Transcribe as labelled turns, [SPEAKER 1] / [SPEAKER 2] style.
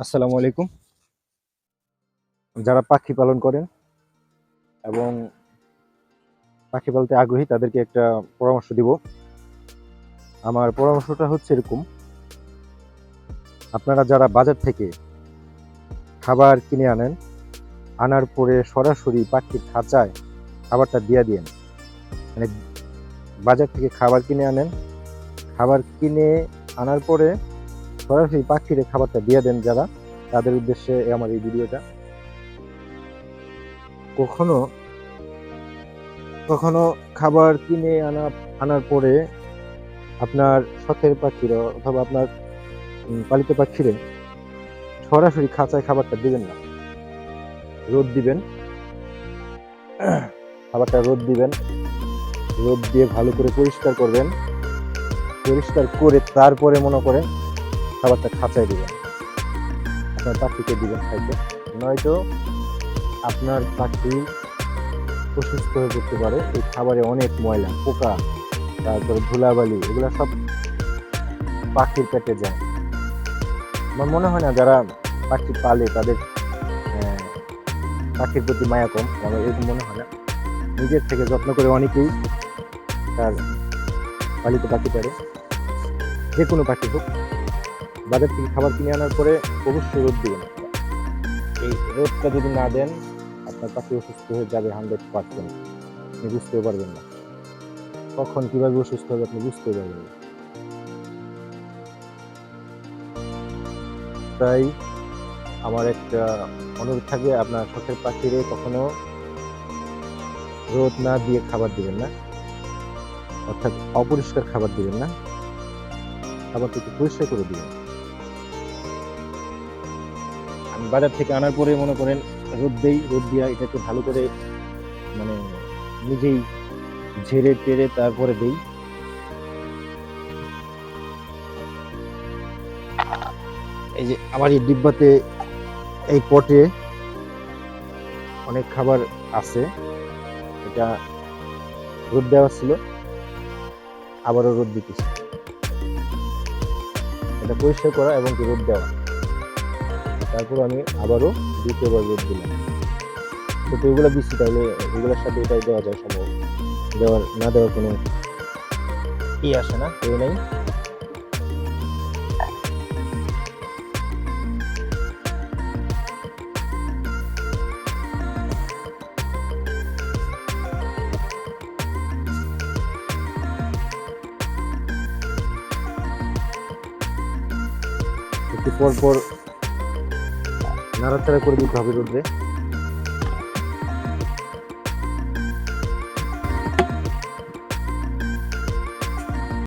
[SPEAKER 1] আসসালামু আলাইকুম। যারা পাখি পালন করেন এবং পাখি পালতে আগ্রহী তাদেরকে একটা পরামর্শ দিব। আমার পরামর্শটা হচ্ছে এরকম, আপনারা যারা বাজার থেকে খাবার কিনে আনার পরে সরাসরি পাখির খাঁচায় খাবারটা দিয়ে দিয়েন। মানে বাজার থেকে খাবার কিনে খাবার কিনে আনার পরে সরাসরি পাখিরে খাবারটা দিয়ে দেন যারা, তাদের উদ্দেশ্যে আমার এই ভিডিওটা। কখনো কখনো খাবার কিনে আনার পরে আপনার শখের পাখির অথবা আপনার পালিত পাখিরে সরাসরি খাঁচায় খাবারটা দিবেন না, রোদ দিবেন। খাবারটা রোদ দিবেন, রোদ দিয়ে ভালো করে পরিষ্কার করবেন, পরিষ্কার করে তারপরে মনে করেন খাবারটা খাঁচায় দিবেন, আপনার পাখিকে দিবেন খাইতে। নয়তো আপনার পাখি অসুস্থ হয়ে পড়তে পারে। এই খাবারে অনেক ময়লা, পোকা, তারপরে ধুলাবালি, এগুলো সব পাখির পেটে যায়। আমার মনে হয় না যারা পাখি পালে তাদের পাখির প্রতি মায়া কম, আমার এরকম মনে হয় না। নিজের থেকে যত্ন করে অনেকেই তার পালিত পাখি পারে, যে কোনো পাখি হোক। বাজার থেকে খাবার কিনে আনার পরে অবশ্যই রোদ দিবেন। এই রোদটা যদি না দেন, আপনার পাখি অসুস্থ হয়ে যাবে 100%। আপনি বুঝতেও পারবেন না কখন কিভাবে অসুস্থ হবে, আপনি বুঝতেও পারবেন না। তাই আমার একটা অনুরোধ থাকবে, আপনার শখের পাখিরে কখনো রোদ না দিয়ে খাবার দিবেন না, অর্থাৎ অপরিষ্কার খাবার দিবেন না, খাবারটিকে পরিষ্কার করে দিবেন। আমি বাজার থেকে আনার পরে মনে করেন রোদ দেই, রোদ দিয়া এটাকে ভালো করে মানে নিজেই ঝেড়ে টেড়ে তারপরে দেই। এই যে আমার এই ডিব্বাতে, এই পটে অনেক খাবার আছে, এটা রোদ দেওয়া ছিল, আবারও রোদ দিতেছি। এটা পরিষ্কার করা এবং রোদ দেওয়া, তারপর আমি আবারও দ্বিতীয়বার রোদ দিলাম। তো এগুলো দিচ্ছি, তাহলে এগুলোর সাথে এটাও দেওয়া যায় সম্ভব। না দেওয়ার কোনো আসে না, কেউ নেই। একটু পর পর নাড়াচাড়া করে দিতে হবে রোদ্রে।